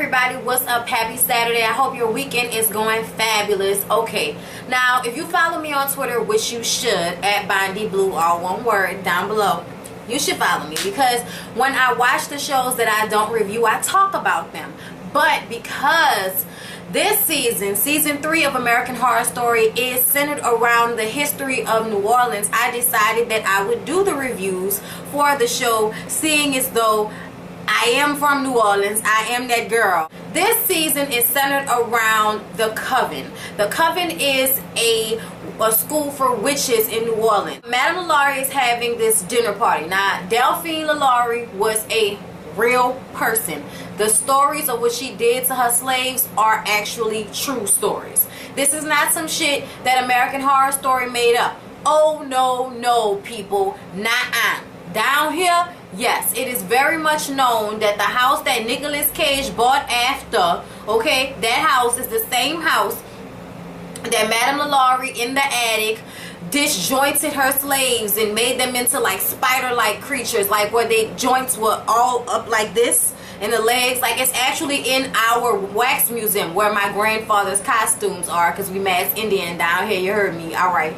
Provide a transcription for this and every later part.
everybody, what's up? Happy Saturday. I hope your weekend is going fabulous. Okay, now if you follow me on Twitter, which you should, at BindyBlue, all one word, down below, you should follow me, because when I watch the shows that I don't review, I talk about them. But because this season 3 of American Horror Story is centered around the history of New Orleans, I decided that I would do the reviews for the show, seeing as though I am from New Orleans. I am that girl. This season is centered around the Coven. The Coven is a school for witches in New Orleans. Madame LaLaurie is having this dinner party. Now, Delphine LaLaurie was a real person. The stories of what she did to her slaves are actually true stories. This is not some shit that American Horror Story made up. Oh, no, people. Nah. Down here, yes, it is very much known that the house that Nicolas Cage bought after, okay, that house is the same house that Madame LaLaurie in the attic disjointed her slaves and made them into like spider-like creatures, like where their joints were all up like this and the legs. Like, it's actually in our wax museum where my grandfather's costumes are, because we mass Indian down here, you heard me, all right.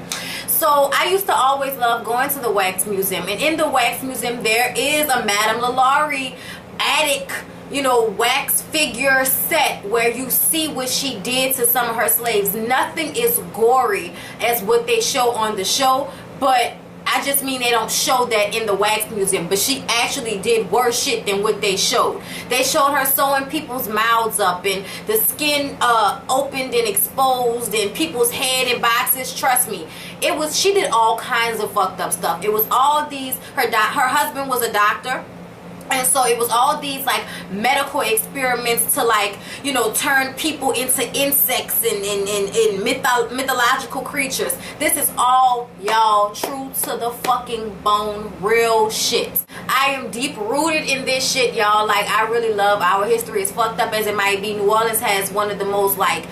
So I used to always love going to the wax museum, and in the wax museum there is a Madame LaLaurie attic, you know, wax figure set where you see what she did to some of her slaves. Nothing is gory as what they show on the show, but I just mean they don't show that in the wax museum. But she actually did worse shit than what they showed. They showed her sewing people's mouths up, and the skin opened and exposed, and people's head in boxes. Trust me, she did all kinds of fucked up stuff. It was all these, her husband was a doctor, and so it was all these like medical experiments to, like, you know, turn people into insects and mythological creatures. This is all, y'all, true to the fucking bone, real shit. I am deep rooted in this shit, y'all. Like, I really love our history. As fucked up as it might be, New Orleans has one of the most like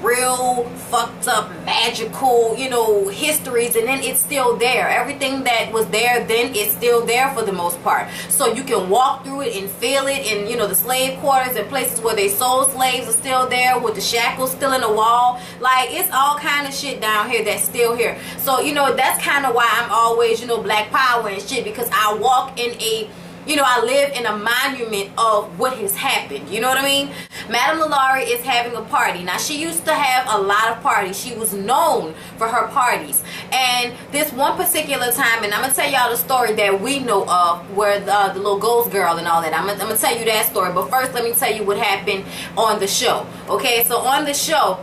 real fucked up magical, you know, histories, and then it's still there. Everything that was there then is still there for the most part. So you can walk through it and feel it, and you know, the slave quarters and places where they sold slaves are still there, with the shackles still in the wall. Like, it's all kind of shit down here that's still here. So, you know, that's kind of why I'm always, you know, black power and shit, because I walk in a, you know, I live in a monument of what has happened. You know what I mean? Madame LaLaurie is having a party. Now, she used to have a lot of parties. She was known for her parties. And this one particular time, and I'm going to tell y'all the story that we know of, where the little ghost girl and all that. I'm going to tell you that story. But first, let me tell you what happened on the show. Okay, so on the show,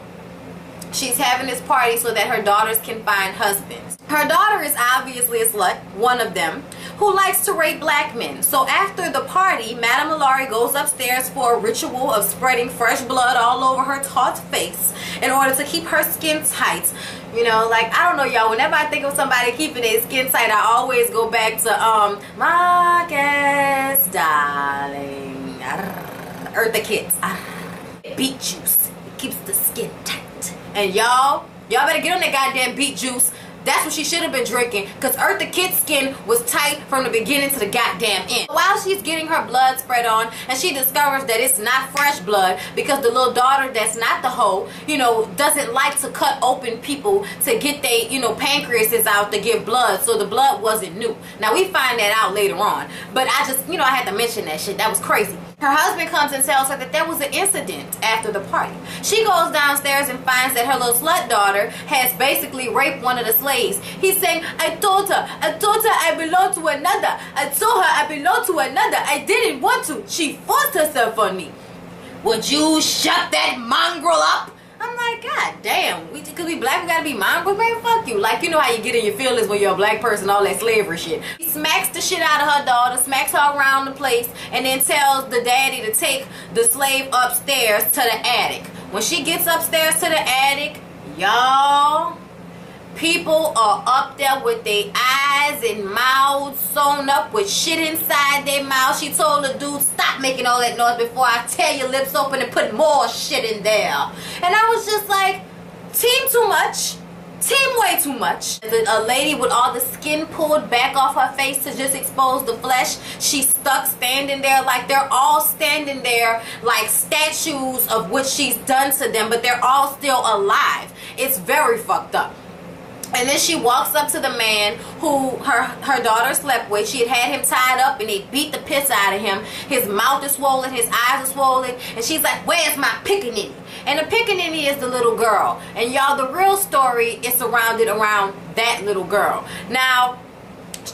she's having this party so that her daughters can find husbands. Her daughter is obviously a slut, one of them, who likes to rape black men. So after the party, Madame LaLaurie goes upstairs for a ritual of spreading fresh blood all over her taut face in order to keep her skin tight. You know, like, I don't know, y'all, whenever I think of somebody keeping their skin tight, I always go back to Marcus, darling, Eartha Kitt. Beet juice, it keeps the skin tight. And y'all better get on that goddamn beet juice. That's what she should have been drinking, because Eartha Kitt's skin was tight from the beginning to the goddamn end. While she's getting her blood spread on, and she discovers that it's not fresh blood, because the little daughter that's not the hoe, you know, doesn't like to cut open people to get they, you know, pancreases out to give blood, so the blood wasn't new. Now, we find that out later on, but I just, you know, I had to mention that shit. That was crazy. Her husband comes and tells her that there was an incident after the party. She goes downstairs and finds that her little slut daughter has basically raped one of the slaves. He's saying, I told her I belong to another. I told her I belong to another. I didn't want to. She forced herself on me. Would you shut that mongrel up? I'm like, God damn, because we black, we gotta be mongrels, man, fuck you. Like, you know how you get in your feelings when you're a black person, all that slavery shit. He smacks the shit out of her daughter, smacks her around the place, and then tells the daddy to take the slave upstairs to the attic. When she gets upstairs to the attic, y'all, people are up there with their eyes and mouths sewn up with shit inside their mouth. She told the dude, stop making all that noise before I tear your lips open and put more shit in there. And I was just like, team too much. team way too much. A lady with all the skin pulled back off her face to just expose the flesh. She's stuck standing there, like they're all standing there like statues of what she's done to them, but they're all still alive. It's very fucked up. And then she walks up to the man who her daughter slept with. She had him tied up and they beat the piss out of him. His mouth is swollen, his eyes are swollen, and she's like, where's my pickaninny? And the pickaninny is the little girl. And y'all, the real story is surrounded around that little girl. Now,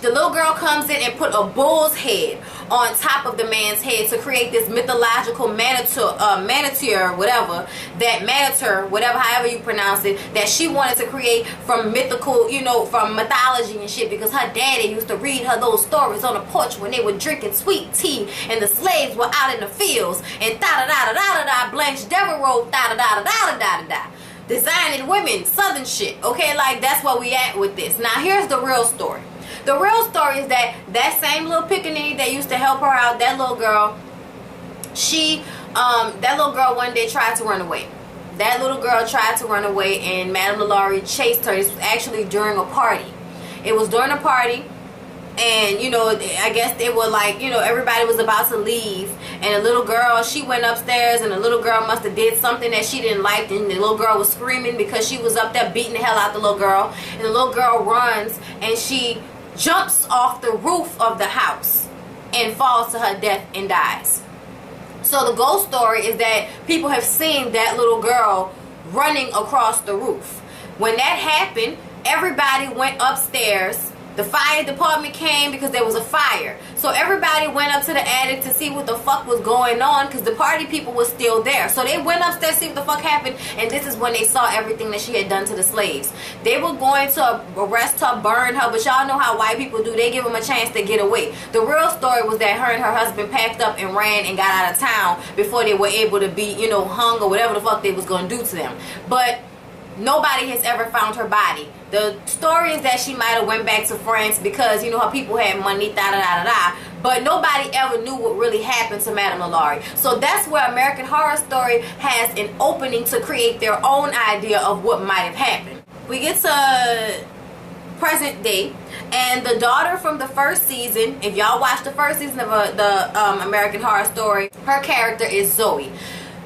the little girl comes in and put a bull's head on top of the man's head to create this mythological manatee, whatever, however you pronounce it, that she wanted to create from mythical, from mythology and shit, because her daddy used to read her those stories on the porch when they were drinking sweet tea and the slaves were out in the fields and da-da-da-da-da-da-da, Blanche Devereaux, da-da-da-da-da-da-da-da. Designing women, southern shit, okay? Like, that's where we at with this. Now, here's the real story. The real story is that same little pickaninny that used to help her out, that little girl, that little girl one day tried to run away. That little girl tried to run away and Madame LaLaurie chased her. This was actually during a party. It was during a party, and I guess they were like, everybody was about to leave, and the little girl, she went upstairs, and the little girl must have did something that she didn't like, and the little girl was screaming because she was up there beating the hell out the little girl, and the little girl runs and she jumps off the roof of the house and falls to her death and dies. So the ghost story is that people have seen that little girl running across the roof. When that happened, everybody went upstairs. The fire department came because there was a fire. So everybody went up to the attic to see what the fuck was going on, because the party people were still there. So they went upstairs to see what the fuck happened, and this is when they saw everything that she had done to the slaves. They were going to arrest her, burn her, but y'all know how white people do. They give them a chance to get away. The real story was that her and her husband packed up and ran and got out of town before they were able to be, hung or whatever the fuck they was going to do to them. But nobody has ever found her body. The story is that she might have went back to France because, her people had money, da-da-da-da-da. But nobody ever knew what really happened to Madame LaLaurie. So that's where American Horror Story has an opening to create their own idea of what might have happened. We get to present day, and the daughter from the first season, if y'all watched the first season of the American Horror Story, her character is Zoe.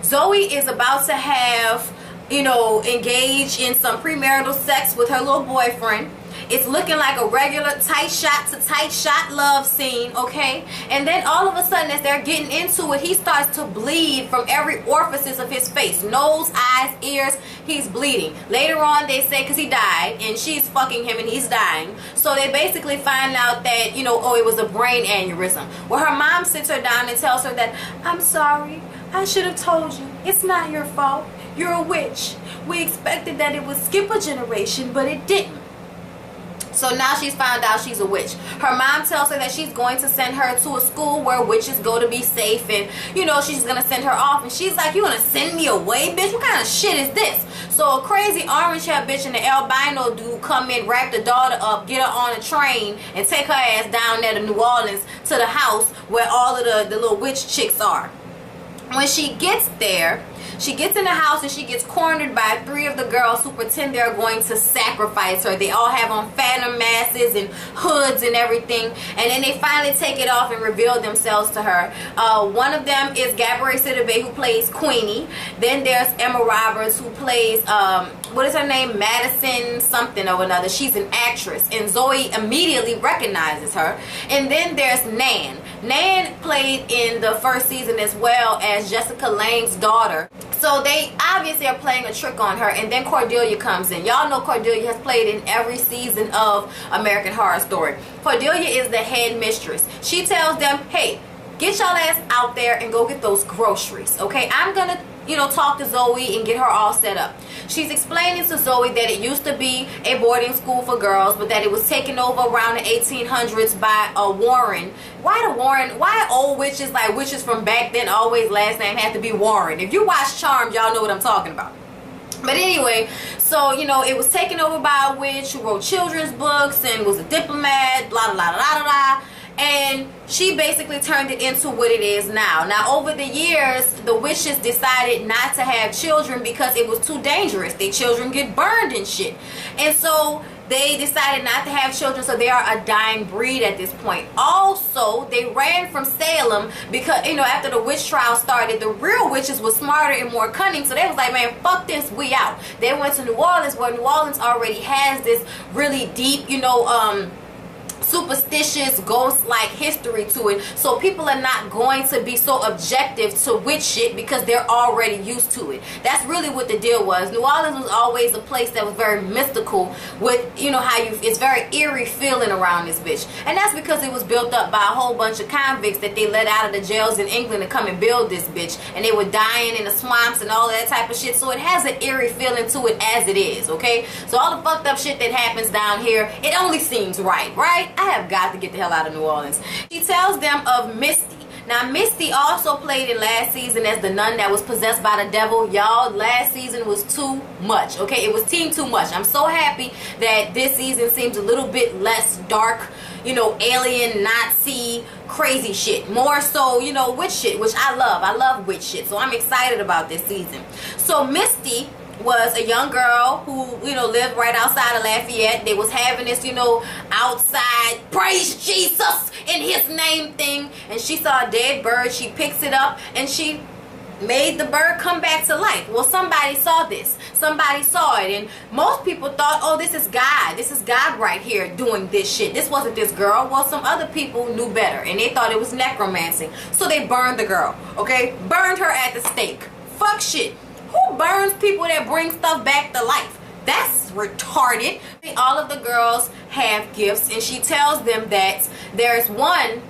Zoe is about to have engage in some premarital sex with her little boyfriend. It's looking like a regular tight shot to tight shot love scene, okay? And then all of a sudden, as they're getting into it, he starts to bleed from every orifice of his face. Nose, eyes, ears, he's bleeding. Later on, they say, because he died, and she's fucking him and he's dying. So they basically find out that, it was a brain aneurysm. Well, her mom sits her down and tells her that, I'm sorry, I should have told you. It's not your fault. You're a witch. We expected that it would skip a generation, but it didn't. So now she's found out she's a witch. Her mom tells her that she's going to send her to a school where witches go to be safe, and she's going to send her off. And she's like, you going to send me away, bitch? What kind of shit is this? So a crazy orange hair bitch and the albino dude come in, wrap the daughter up, get her on a train, and take her ass down there to New Orleans to the house where all of the little witch chicks are. When she gets there, she gets in the house and she gets cornered by 3 of the girls who pretend they're going to sacrifice her. They all have on phantom masks and hoods and everything. And then they finally take it off and reveal themselves to her. One of them is Gabrielle Sidibe, who plays Queenie. Then there's Emma Roberts, who plays, what is her name? Madison something or another. She's an actress. And Zoe immediately recognizes her. And then there's Nan. Nan played in the first season as well as Jessica Lange's daughter. So they obviously are playing a trick on her. And then Cordelia comes in. Y'all know Cordelia has played in every season of American Horror Story. Cordelia is the head mistress. She tells them, hey, get y'all ass out there and go get those groceries, okay? I'm gonna talk to Zoe and get her all set up. She's explaining to Zoe that it used to be a boarding school for girls, but that it was taken over around the 1800s by a Warren. Why the Warren? Why old witches, like witches from back then, always last name had to be Warren? If you watch Charmed, y'all know what I'm talking about. But anyway, so, it was taken over by a witch who wrote children's books and was a diplomat, blah, blah, blah, blah, blah. And she basically turned it into what it is now. Now, over the years, the witches decided not to have children because it was too dangerous. Their children get burned and shit. And so they decided not to have children, so they are a dying breed at this point. Also, they ran from Salem because, you know, after the witch trial started, the real witches were smarter and more cunning, so they was like, man, fuck this, we out. They went to New Orleans, where New Orleans already has this really deep, you know, superstitious ghost-like history to it, so people are not going to be so objective to witch shit because they're already used to it. That's really what the deal was. New Orleans was always a place that was very mystical with, you know, how you, it's very eerie feeling around this bitch, and that's because it was built up by a whole bunch of convicts that they let out of the jails in England to come and build this bitch, and they were dying in the swamps and all that type of shit, so it has an eerie feeling to it as it is, okay? So all the fucked up shit that happens down here, it only seems right? I have got to get the hell out of New Orleans. She tells them of Misty. Now, Misty also played in last season as the nun that was possessed by the devil. Y'all, last season was too much, okay? It was team too much. I'm so happy that this season seems a little bit less dark, you know, alien, Nazi, crazy shit. More so, you know, witch shit, which I love. I love witch shit, so I'm excited about this season. So, Misty was a young girl who, you know, lived right outside of Lafayette. They was having this, you know, outside praise Jesus in his name thing, and she saw a dead bird. She picks it up and she made the bird come back to life. Well, somebody saw this. Somebody saw it, and most people thought, oh, this is God. This is God right here doing this shit. This wasn't this girl. Well, some other people knew better, and they thought it was necromancy. So they burned the girl, okay? Burned her at the stake. Fuck shit. Who burns people that bring stuff back to life? That's retarded. All of the girls have gifts, and she tells them that there's one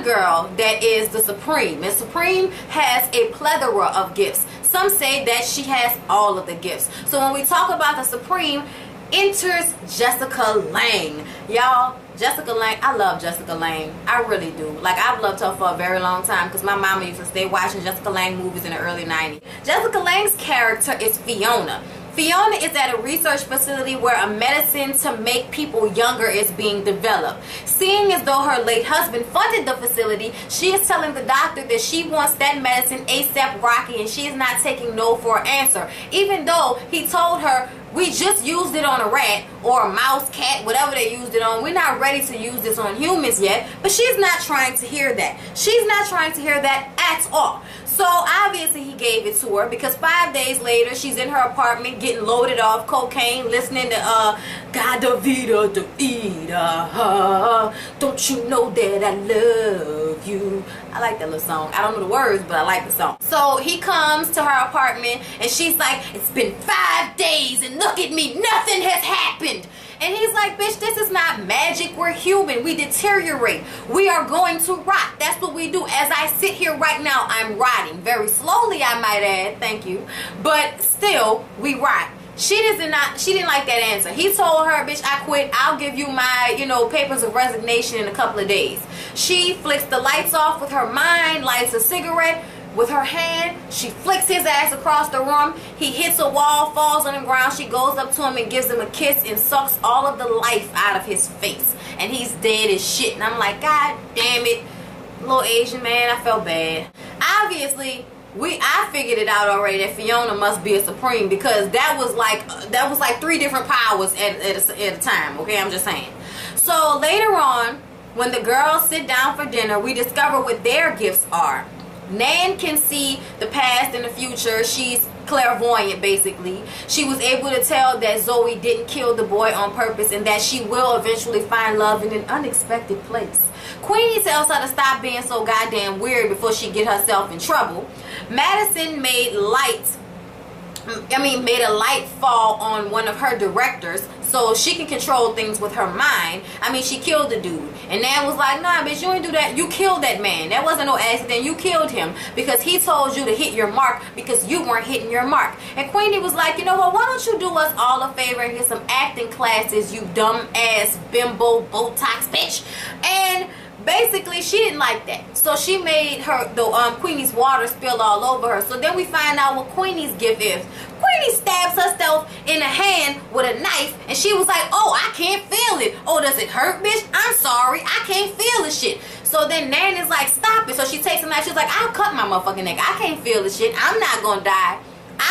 girl that is the Supreme, and Supreme has a plethora of gifts. Some say that she has all of the gifts. So when we talk about the Supreme, enters Jessica Lange. Y'all, Jessica Lange, I love Jessica Lange. I really do. Like, I've loved her for a very long time because my mama used to stay watching Jessica Lange movies in the early 90s. Jessica Lange's character is Fiona. Fiona is at a research facility where a medicine to make people younger is being developed. Seeing as though her late husband funded the facility, she is telling the doctor that she wants that medicine ASAP Rocky, and she is not taking no for an answer. Even though he told her, we just used it on a rat or a mouse, cat, whatever they used it on. We're not ready to use this on humans yet. But she's not trying to hear that. She's not trying to hear that at all. So obviously he gave it to her, because 5 days later she's in her apartment getting loaded off cocaine, listening to Gada Vida de Ida. Don't you know that I love you? I like that little song. I don't know the words, but I like the song. So he comes to her apartment and she's like, it's been 5 days and look at me, nothing has happened. And he's like, bitch, this is not magic. We're human. We deteriorate. We are going to rot. That's what we do. As I sit here right now, I'm rotting. Very slowly, I might add. Thank you. But still, we rot. She didn't like that answer. He told her, bitch, I quit. I'll give you my, you know, papers of resignation in a couple of days. She flicks the lights off with her mind, lights a cigarette. With her hand, she flicks his ass across the room. He hits a wall, falls on the ground. She goes up to him and gives him a kiss and sucks all of the life out of his face. And he's dead as shit. And I'm like, God damn it. Little Asian man, I felt bad. Obviously, I figured it out already that Fiona must be a Supreme, because that was like 3 different powers at a time, okay? I'm just saying. So later on, when the girls sit down for dinner, we discover what their gifts are. Nan can see the past and the future. She's clairvoyant, basically. She was able to tell that Zoe didn't kill the boy on purpose and that she will eventually find love in an unexpected place. Queenie tells her to stop being so goddamn weird before she get herself in trouble. Madison made a light fall on one of her directors so she can control things with her mind. I mean, she killed the dude. And Nan was like, nah, bitch, you ain't do that. You killed that man. That wasn't no accident. You killed him because he told you to hit your mark because you weren't hitting your mark. And Queenie was like, you know what? Why don't you do us all a favor and get some acting classes, you dumb ass bimbo Botox bitch? And basically she didn't like that, so she made the Queenie's water spill all over her. So then we find out what Queenie's gift is. Queenie stabs herself in the hand with a knife, and she was like, oh, I can't feel it. Oh, does it hurt, bitch? I'm sorry, I can't feel the shit. So then Nan is like, stop it. So she takes a knife. She's like, I'll cut my motherfucking neck. I can't feel the shit. I'm not gonna die.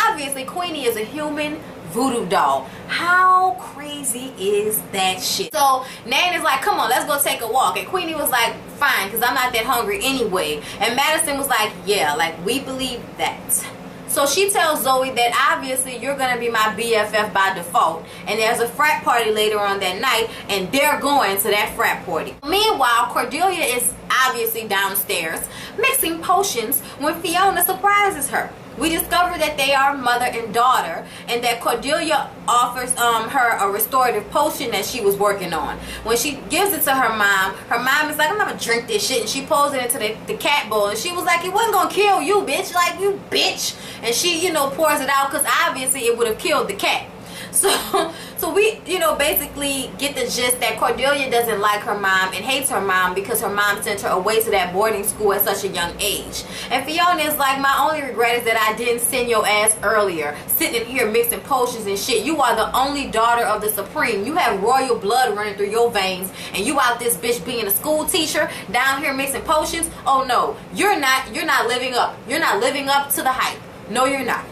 Obviously, Queenie is a human voodoo doll. How crazy is that shit? So Nan is like, come on, let's go take a walk. And Queenie was like, fine, because I'm not that hungry anyway. And Madison was like, yeah, like, we believe that. So she tells Zoe that obviously you're going to be my BFF by default. And there's a frat party later on that night, and they're going to that frat party. Meanwhile, Cordelia is obviously downstairs mixing potions when Fiona surprises her. We discover that they are mother and daughter, and that Cordelia offers her a restorative potion that she was working on. When she gives it to her mom is like, I'm not gonna drink this shit, and she pours it into the cat bowl, and she was like, it wasn't gonna kill you, bitch, like, you bitch. And she, you know, pours it out because obviously it would have killed the cat. So we, you know, basically get the gist that Cordelia doesn't like her mom and hates her mom because her mom sent her away to that boarding school at such a young age. And Fiona is like, my only regret is that I didn't send your ass earlier, sitting here mixing potions and shit. You are the only daughter of the Supreme. You have royal blood running through your veins, and you out this bitch being a school teacher down here mixing potions. Oh no, you're not living up. You're not living up to the hype. No, you're not.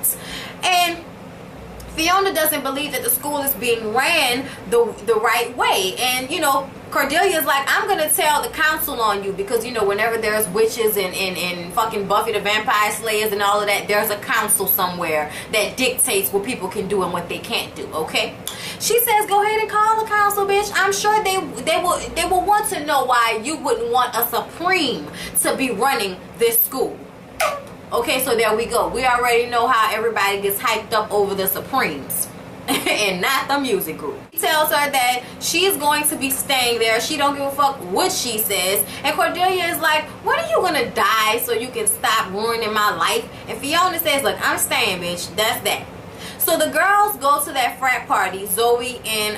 And Fiona doesn't believe that the school is being ran the right way. And, you know, Cordelia's like, I'm going to tell the council on you because, you know, whenever there's witches and fucking Buffy the Vampire Slayers and all of that, there's a council somewhere that dictates what people can do and what they can't do, okay? She says, go ahead and call the council, bitch. I'm sure they will want to know why you wouldn't want a Supreme to be running this school. Okay, so there we go. We already know how everybody gets hyped up over the Supremes and not the music group. He tells her that she's going to be staying there. She don't give a fuck what she says. And Cordelia is like, when are you gonna die so you can stop ruining my life? And Fiona says, look, I'm staying, bitch. That's that. So the girls go to that frat party. Zoe and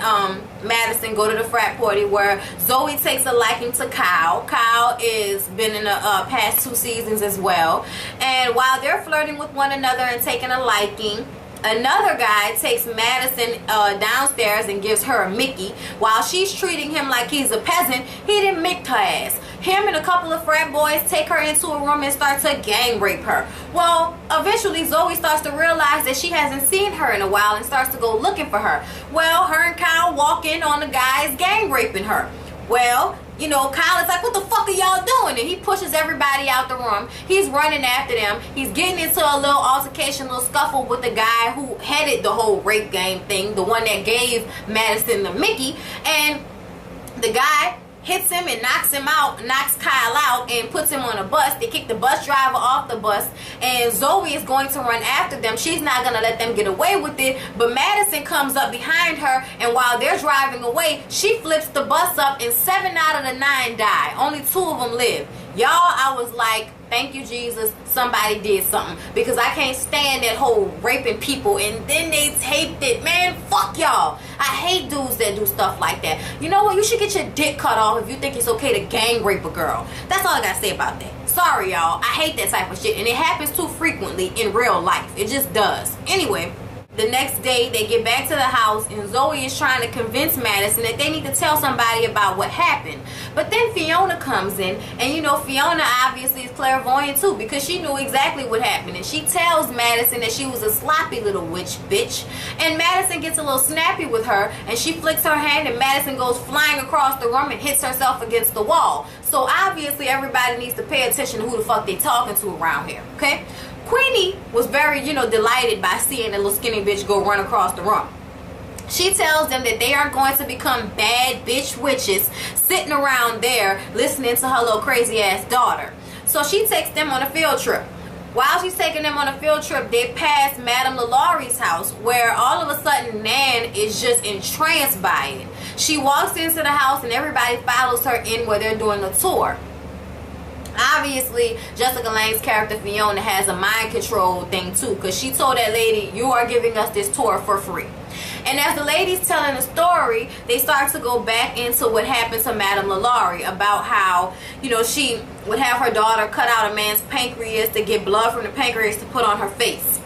Madison go to the frat party where Zoe takes a liking to Kyle. Kyle is been in the past 2 seasons as well. And while they're flirting with one another and taking a liking, another guy takes Madison downstairs and gives her a Mickey. While she's treating him like he's a peasant, he didn't mick her ass. Him and a couple of frat boys take her into a room and start to gang rape her. Well, eventually Zoe starts to realize that she hasn't seen her in a while and starts to go looking for her. Well, her and Kyle walk in on the guys gang raping her. Well, you know, Kyle is like, what the fuck are y'all doing? And he pushes everybody out the room. He's running after them. He's getting into a little altercation, little scuffle with the guy who headed the whole rape gang thing, the one that gave Madison the Mickey. And the guy hits him and knocks him out, knocks Kyle out, and puts him on a bus. They kick the bus driver off the bus, and Zoe is going to run after them. She's not going to let them get away with it, but Madison comes up behind her, and while they're driving away, she flips the bus up, and 7 out of the 9 die. Only 2 of them live. Y'all, I was like, thank you, Jesus, somebody did something. Because I can't stand that whole raping people and then they taped it. Man, fuck y'all. I hate dudes that do stuff like that. You know what? You should get your dick cut off if you think it's okay to gang rape a girl. That's all I gotta say about that. Sorry, y'all. I hate that type of shit. And it happens too frequently in real life. It just does. Anyway, the next day, they get back to the house, and Zoe is trying to convince Madison that they need to tell somebody about what happened. But then Fiona comes in, and you know, Fiona obviously is clairvoyant too, because she knew exactly what happened. And she tells Madison that she was a sloppy little witch bitch. And Madison gets a little snappy with her, and she flicks her hand, and Madison goes flying across the room and hits herself against the wall. So obviously, everybody needs to pay attention to who the fuck they talking to around here, okay? Queenie was very, you know, delighted by seeing the little skinny bitch go run across the room. She tells them that they are going to become bad bitch witches sitting around there listening to her little crazy ass daughter. So she takes them on a field trip. While she's taking them on a field trip, they pass Madame LaLaurie's house, where all of a sudden Nan is just entranced by it. She walks into the house and everybody follows her in where they're doing a tour. Obviously, Jessica Lange's character Fiona has a mind control thing too, because she told that lady, you are giving us this tour for free. And as the lady's telling the story, they start to go back into what happened to Madame LaLaurie, about how, you know, she would have her daughter cut out a man's pancreas to get blood from the pancreas to put on her face.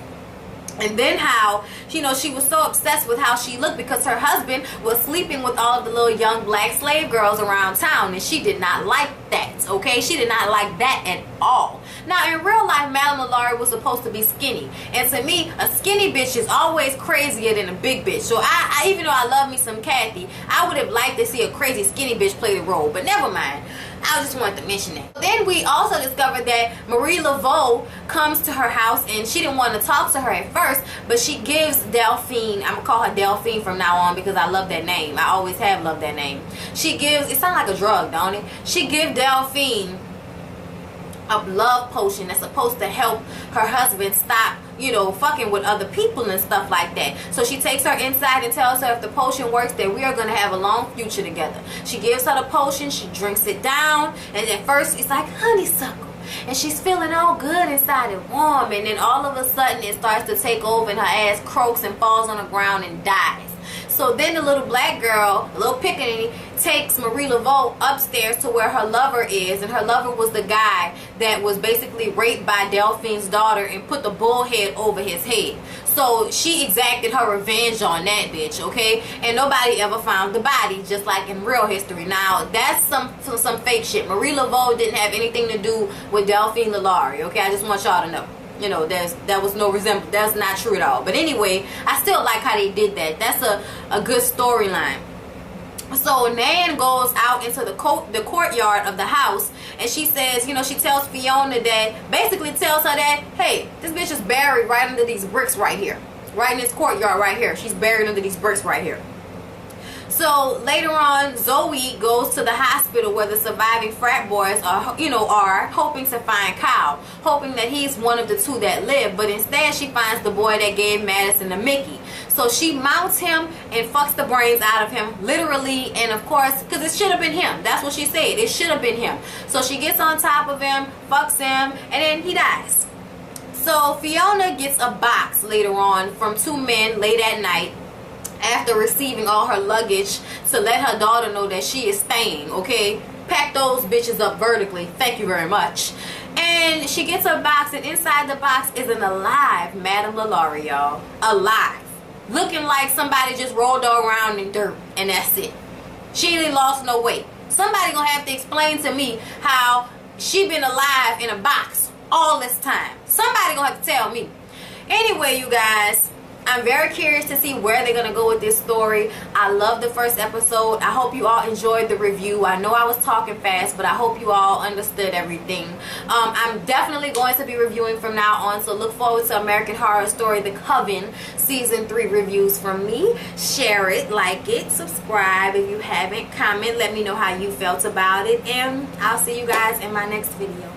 And then how, you know, she was so obsessed with how she looked because her husband was sleeping with all of the little young black slave girls around town, and she did not like that, okay? She did not like that at all. Now, in real life, Madame LaLaurie was supposed to be skinny. And to me, a skinny bitch is always crazier than a big bitch. So I even though I love me some Kathy, I would have liked to see a crazy skinny bitch play the role. But never mind. I just wanted to mention that. Then we also discovered that Marie Laveau comes to her house, and she didn't want to talk to her at first, but she gives Delphine, I'm going to call her Delphine from now on because I love that name. I always have loved that name. She gives, it sounds like a drug, don't it? She gives Delphine a love potion that's supposed to help her husband stop, you know, fucking with other people and stuff like that. So she takes her inside and tells her if the potion works that we are going to have a long future together. She gives her the potion, she drinks it down, and at first it's like honeysuckle, and she's feeling all good inside and warm, and then all of a sudden it starts to take over and her ass croaks and falls on the ground and dies. So then the little black girl, a little pickaninny, takes Marie Laveau upstairs to where her lover is, and her lover was the guy that was basically raped by Delphine's daughter and put the bull head over his head. So she exacted her revenge on that bitch, okay? And nobody ever found the body, just like in real history. Now, that's some fake shit. Marie Laveau didn't have anything to do with Delphine LaLaurie, okay? I just want y'all to know. You know, that was no resemblance. That's not true at all. But anyway, I still like how they did that. That's a good storyline. So Nan goes out into the courtyard of the house, and she says, you know, she tells Fiona that, basically tells her that, hey, this bitch is buried right under these bricks right here. Right in this courtyard right here. She's buried under these bricks right here. So later on, Zoe goes to the hospital where the surviving frat boys are hoping to find Kyle, hoping that he's one of the two that live, but instead she finds the boy that gave Madison to Mickey. So she mounts him and fucks the brains out of him, literally, and of course, because it should have been him. That's what she said. It should have been him. So she gets on top of him, fucks him, and then he dies. So Fiona gets a box later on from two men late at night, after receiving all her luggage, to let her daughter know that she is staying, okay? Pack those bitches up vertically. Thank you very much. And she gets her box, and inside the box is an alive Madame LaLaurie, y'all. Alive. Looking like somebody just rolled her around in dirt, and that's it. She ain't lost no weight. Somebody gonna have to explain to me how she been alive in a box all this time. Somebody gonna have to tell me. Anyway, you guys, I'm very curious to see where they're going to go with this story. I love the first episode. I hope you all enjoyed the review. I know I was talking fast, but I hope you all understood everything. I'm definitely going to be reviewing from now on, so look forward to American Horror Story The Coven Season 3 reviews from me. Share it, like it, subscribe if you haven't, comment, let me know how you felt about it, and I'll see you guys in my next video.